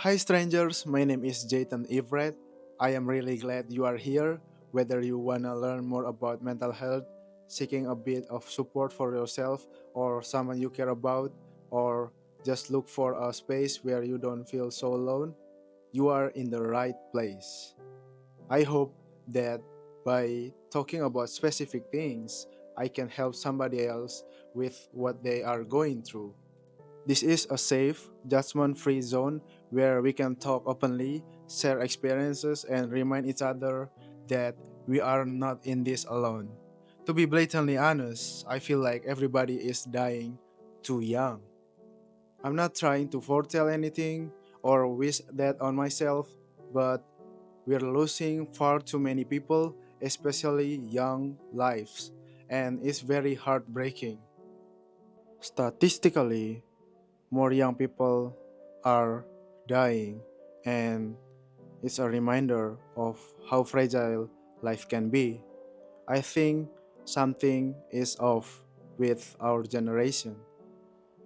Hi strangers, my name is Jayton Everett. I am really glad you are here. Whether you wanna learn more about mental health, seeking a bit of support for yourself or someone you care about, or just look for a space where you don't feel so alone, you are in the right place. I hope that by talking about specific things, I can help somebody else with what they are going through. This is a safe, judgment free zone where we can talk openly, share experiences, and remind each other that we are not in this alone. To be blatantly honest, I feel like everybody is dying too young. I'm not trying to foretell anything or wish that on myself, but we're losing far too many people, especially young lives, and it's very heartbreaking. Statistically, more young people are dying, and it's a reminder of how fragile life can be. I think something is off with our generation.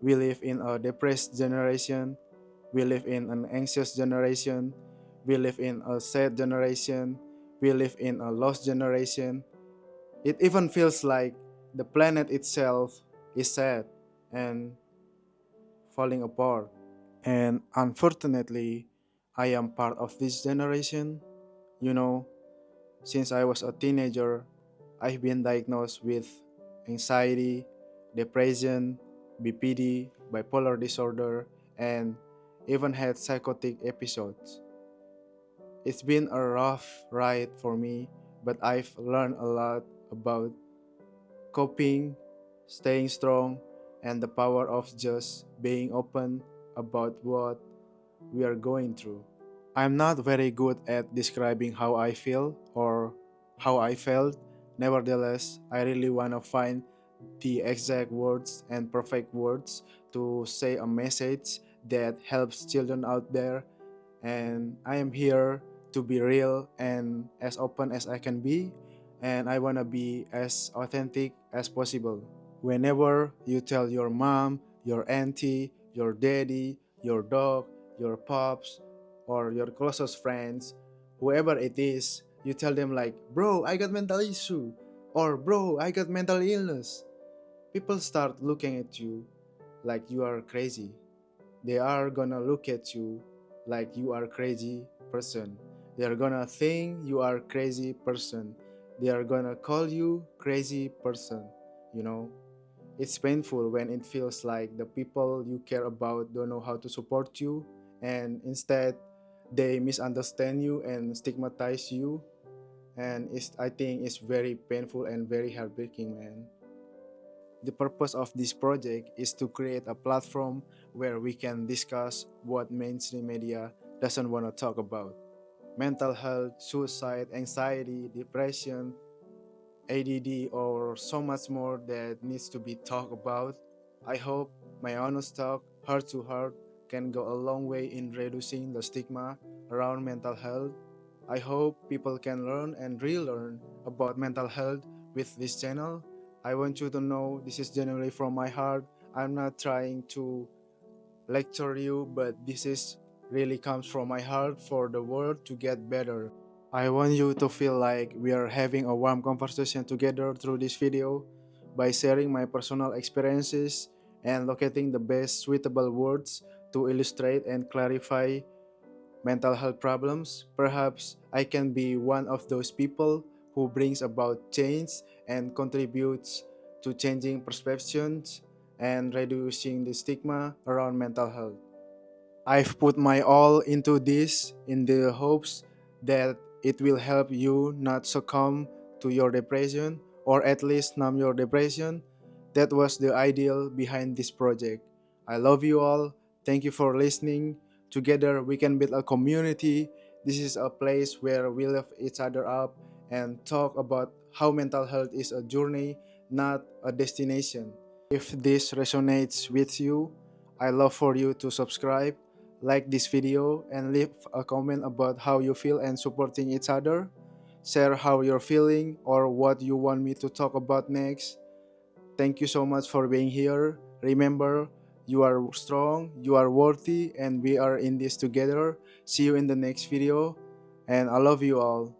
We live in a depressed generation, we live in an anxious generation, we live in a sad generation, we live in a lost generation. It even feels like the planet itself is sad and falling apart. And unfortunately, I am part of this generation. You know, since I was a teenager, I've been diagnosed with anxiety, depression, BPD, bipolar disorder, and even had psychotic episodes. It's been a rough ride for me, but I've learned a lot about coping, staying strong, and the power of just being open about what we are going through. I'm not very good at describing how I feel or how I felt. Nevertheless, I really want to find the exact words and perfect words to say a message that helps children out there. And I am here to be real and as open as I can be. And I want to be as authentic as possible. Whenever you tell your mom, your auntie, your daddy, your dog, your pops, or your closest friends, whoever it is, you tell them like, bro, I got mental issue, or bro, I got mental illness. People start looking at you like you are crazy. They are gonna look at you like you are crazy person. They are gonna think you are crazy person. They are gonna call you crazy person, you know. It's painful when it feels like the people you care about don't know how to support you, and instead they misunderstand you and stigmatize you. And I think it's very painful and very heartbreaking, man. The purpose of this project is to create a platform where we can discuss what mainstream media doesn't want to talk about. Mental health, suicide, anxiety, depression, ADD, or so much more that needs to be talked about. I hope my honest talk, heart to heart, can go a long way in reducing the stigma around mental health. I hope people can learn and relearn about mental health with this channel. I want you to know this is genuinely from my heart. I'm not trying to lecture you, but this is really comes from my heart for the world to get better. I want you to feel like we are having a warm conversation together through this video by sharing my personal experiences and locating the best suitable words to illustrate and clarify mental health problems. Perhaps I can be one of those people who brings about change and contributes to changing perceptions and reducing the stigma around mental health. I've put my all into this in the hopes that it will help you not succumb to your depression or at least numb your depression. That was the ideal behind this project. I love you all. Thank you for listening. Together we can build a community. This is a place where we lift each other up and talk about how mental health is a journey, not a destination. If this resonates with you, I love for you to subscribe, like this video, and leave a comment about how you feel and supporting each other. Share how you're feeling or what you want me to talk about next. Thank you so much for being here. Remember, You are strong, you are worthy, and we are in this together. See you in the next video, and I love you all.